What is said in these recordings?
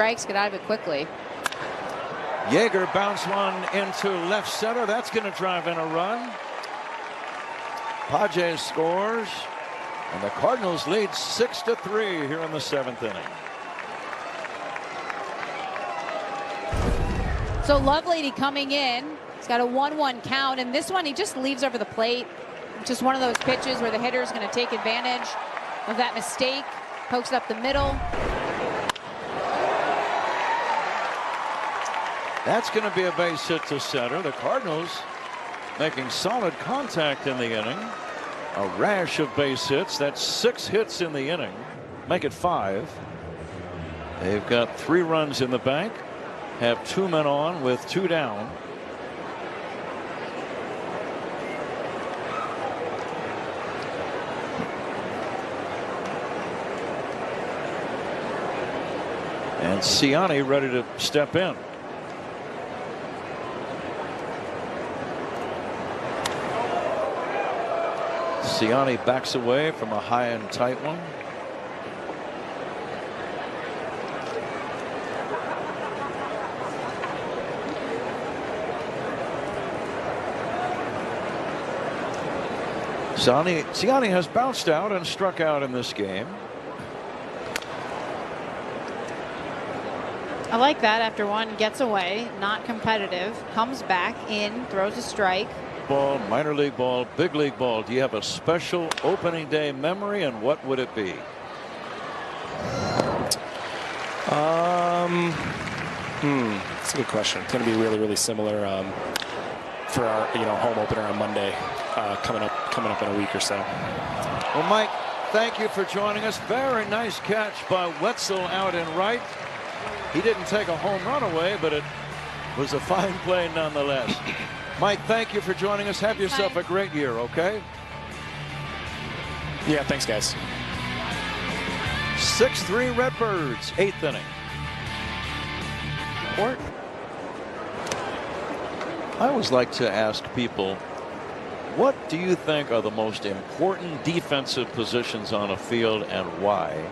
Strikes, get out of it quickly. Yeager bounced one into left center. That's going to drive in a run. Pages scores, and the Cardinals lead 6-3 here in the 7th inning. So Lovelady coming in. He's got a 1-1 count, and this one he just leaves over the plate. Just one of those pitches where the hitter is going to take advantage of that mistake. Pokes it up the middle. That's going to be a base hit to center. The Cardinals making solid contact in the inning. A rash of base hits. That's 6 hits in the inning. Make it 5. They've got 3 runs in the bank. Have 2 men on with 2 down. And Ciani ready to step in. Ciani backs away from a high and tight one. Ciani has bounced out and struck out in this game. I like that. After one gets away, not competitive, comes back in, throws a strike. Ball, minor league ball, big league ball. Do you have a special opening day memory, and what would it be? That's a good question. It's going to be really, really similar for our home opener on Monday, coming up in a week or so. Well, Mike, thank you for joining us. Very nice catch by Wetzel out in right. He didn't take a home run away, but it was a fine play nonetheless. Mike, thank you for joining us. Have yourself a great year, okay? Yeah, thanks, guys. 6-3 Redbirds, 8th inning. I always like to ask people, what do you think are the most important defensive positions on a field and why?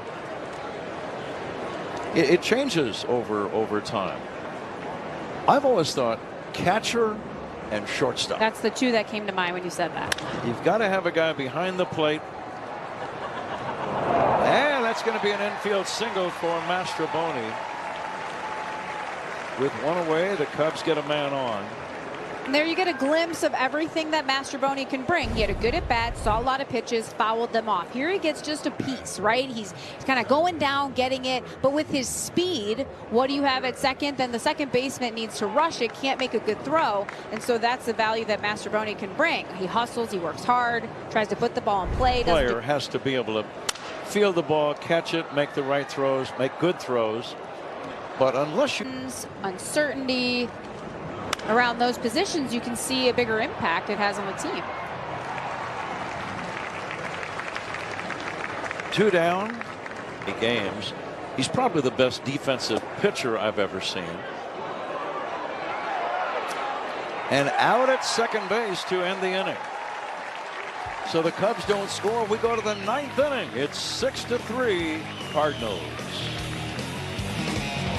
It changes over time. I've always thought catcher and shortstop. That's the 2 that came to mind when you said that. You've got to have a guy behind the plate. And that's going to be an infield single for Mastrobuoni. With one away, the Cubs get a man on. And there you get a glimpse of everything that Mastrobuoni can bring. He had a good at bat, saw a lot of pitches, fouled them off. Here he gets just a piece, right? He's kind of going down, getting it, but with his speed, what do you have at second? Then the second baseman needs to rush it, can't make a good throw, and so that's the value that Mastrobuoni can bring. He hustles, he works hard, tries to put the ball in play. The player has to be able to feel the ball, catch it, make the right throws, make good throws. But unless you... Uncertainty around those positions, you can see a bigger impact it has on the team. 2 down. Games. He's probably the best defensive pitcher I've ever seen. And out at second base to end the inning. So the Cubs don't score. We go to the 9th inning. It's 6-3 Cardinals.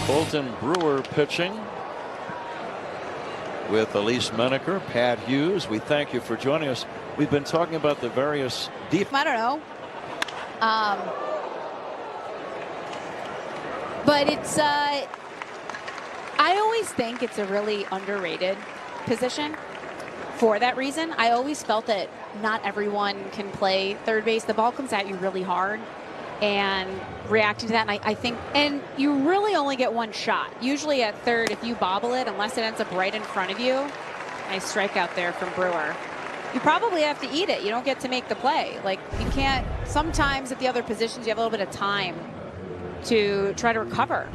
Colton Brewer pitching with Elise Menaker, Pat Hughes. We thank you for joining us. We've been talking about the various I don't know. But it's I always think it's a really underrated position for that reason. I always felt that not everyone can play third base. The ball comes at you really hard, and reacting to that, and I think, and you really only get one shot. Usually at third, if you bobble it, unless it ends up right in front of you, nice strikeout there from Brewer, you probably have to eat it. You don't get to make the play. Like, you can't, sometimes at the other positions, you have a little bit of time to try to recover.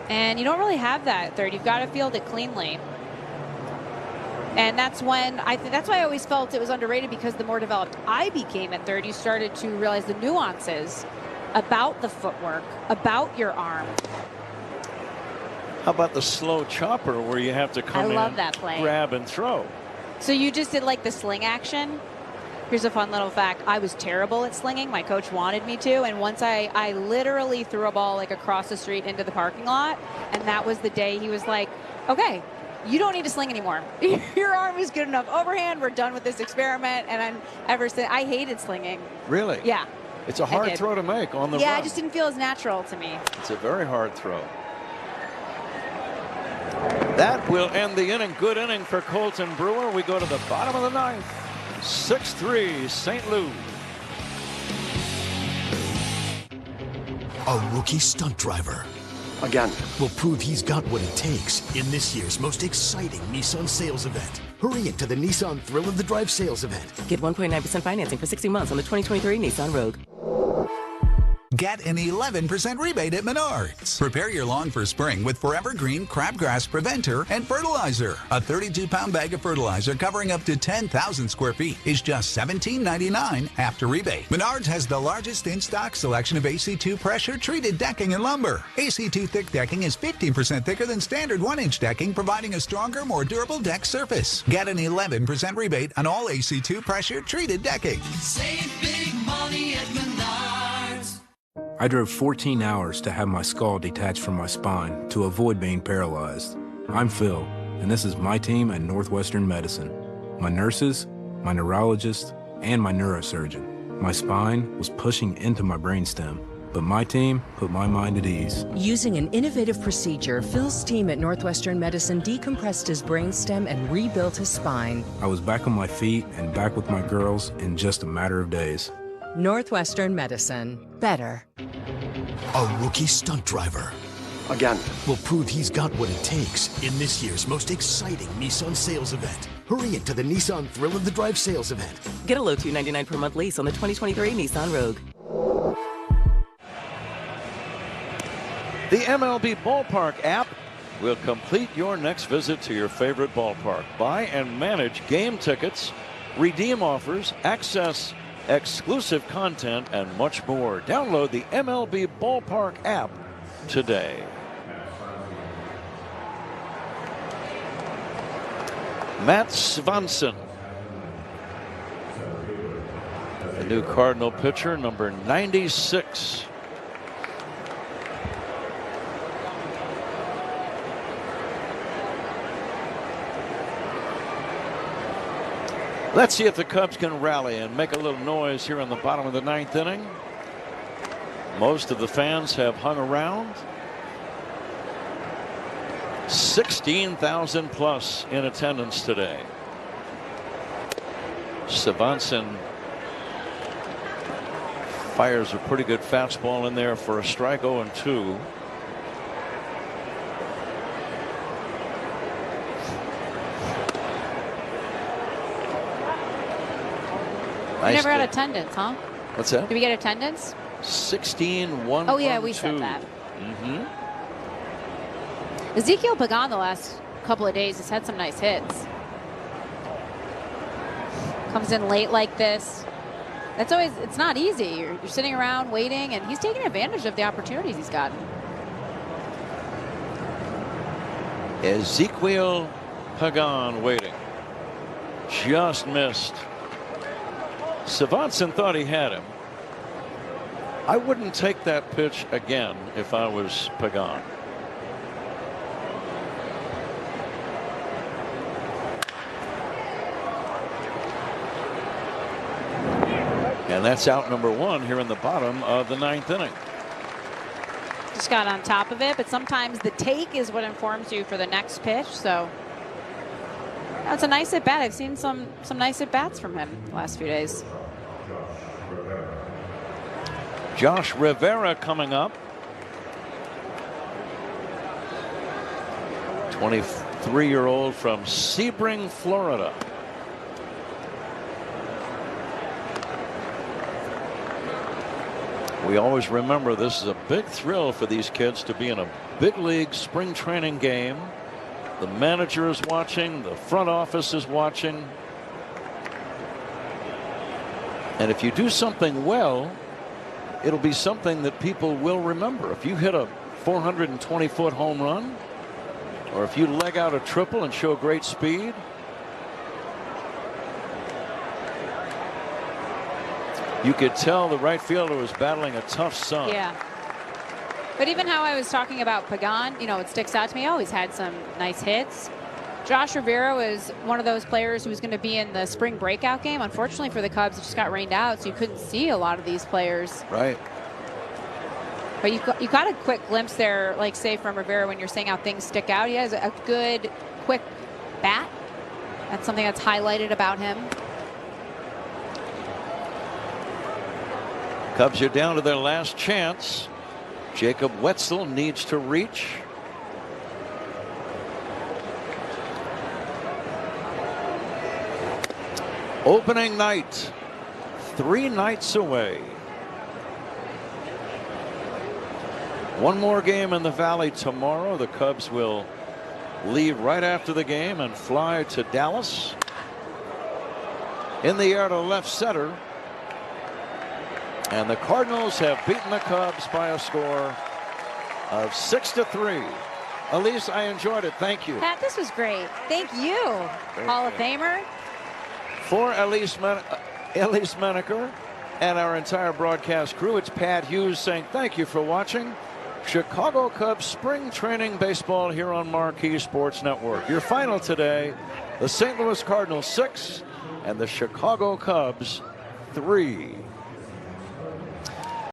And you don't really have that at third. You've got to field it cleanly. And that's when that's why I always felt it was underrated, because the more developed I became at third, you started to realize the nuances about the footwork, about your arm. How about the slow chopper where you have to come in, I love that play. Grab and throw? So you just did like the sling action? Here's a fun little fact. I was terrible at slinging. My coach wanted me to. And once I literally threw a ball like across the street into the parking lot. And that was the day he was like, okay, you don't need to sling anymore. Your arm is good enough overhand. We're done with this experiment. And ever since, I hated slinging. Really? Yeah. It's a hard throw to make on the Yeah, run. it just didn't feel as natural to me. It's a very hard throw. That will end the inning. Good inning for Colton Brewer. We go to the bottom of the ninth. 6-3 St. Louis. A rookie stunt driver. Again. Will prove he's got what it takes in this year's most exciting Nissan sales event. Hurry into the Nissan Thrill of the Drive sales event. Get 1.9% financing for 60 months on the 2023 Nissan Rogue. Get an 11% rebate at Menards. Prepare your lawn for spring with Forever Green Crabgrass Preventer and Fertilizer. A 32-pound bag of fertilizer covering up to 10,000 square feet is just $17.99 after rebate. Menards has the largest in-stock selection of AC2 pressure-treated decking and lumber. AC2 thick decking is 15% thicker than standard 1-inch decking, providing a stronger, more durable deck surface. Get an 11% rebate on all AC2 pressure-treated decking. Save big money at Menards. I drove 14 hours to have my skull detached from my spine to avoid being paralyzed. I'm Phil, and this is my team at Northwestern Medicine. My nurses, my neurologist, and my neurosurgeon. My spine was pushing into my brainstem, but my team put my mind at ease. Using an innovative procedure, Phil's team at Northwestern Medicine decompressed his brainstem and rebuilt his spine. I was back on my feet and back with my girls in just a matter of days. Northwestern Medicine. Better. A rookie stunt driver. Again. Will prove he's got what it takes in this year's most exciting Nissan sales event. Hurry into the Nissan Thrill of the Drive sales event. Get a low $299 per month lease on the 2023 Nissan Rogue. The MLB Ballpark app will complete your next visit to your favorite ballpark. Buy and manage game tickets, redeem offers, access exclusive content, and much more. Download the MLB Ballpark app today. Matt Swanson, the new Cardinal pitcher, number 96. Let's see if the Cubs can rally and make a little noise here in the bottom of the ninth inning. Most of the fans have hung around. 16,000 plus in attendance today. Swanson fires a pretty good fastball in there for a strike. 0-2. We never had attendance, huh? What's that? Did we get attendance? 16-1. Oh, yeah, we said that. Mm-hmm. Ezekiel Pagan the last couple of days has had some nice hits. Comes in late like this. That's always, it's not easy. You're sitting around waiting, and he's taking advantage of the opportunities he's gotten. Ezekiel Pagan waiting. Just missed. Swanson thought he had him. I wouldn't take that pitch again if I was Pagan. And that's out number one here in the bottom of the ninth inning. Just got on top of it, but sometimes the take is what informs you for the next pitch. So that's a nice at bat. I've seen some nice at bats from him the last few days. Josh Rivera coming up. 23-year-old from Sebring, Florida. We always remember this is a big thrill for these kids to be in a big league spring training game. The manager is watching, the front office is watching. And if you do something well, it'll be something that people will remember. If you hit a 420-foot home run, or if you leg out a triple and show great speed, You could tell the right fielder was battling a tough sun. Yeah. But even how I was talking about Pagan, you know, it sticks out to me. Always had some nice hits. Josh Rivera was one of those players who was going to be in the spring breakout game. Unfortunately for the Cubs, it just got rained out, so you couldn't see a lot of these players. Right. But you got a quick glimpse there, like say from Rivera, when you're saying how things stick out. He has a good, quick bat. That's something that's highlighted about him. Cubs are down to their last chance. Jacob Wetzel needs to reach. Opening night, 3 nights away. One more game in the Valley tomorrow. The Cubs will leave right after the game and fly to Dallas. In the air to left center. And the Cardinals have beaten the Cubs by a score of 6-3. Elise, I enjoyed it. Thank you. Pat, this was great. Thank you, Hall of Famer. For Elise Menaker and our entire broadcast crew, it's Pat Hughes saying thank you for watching Chicago Cubs Spring Training Baseball here on Marquee Sports Network. Your final today, the St. Louis Cardinals 6 and the Chicago Cubs 3.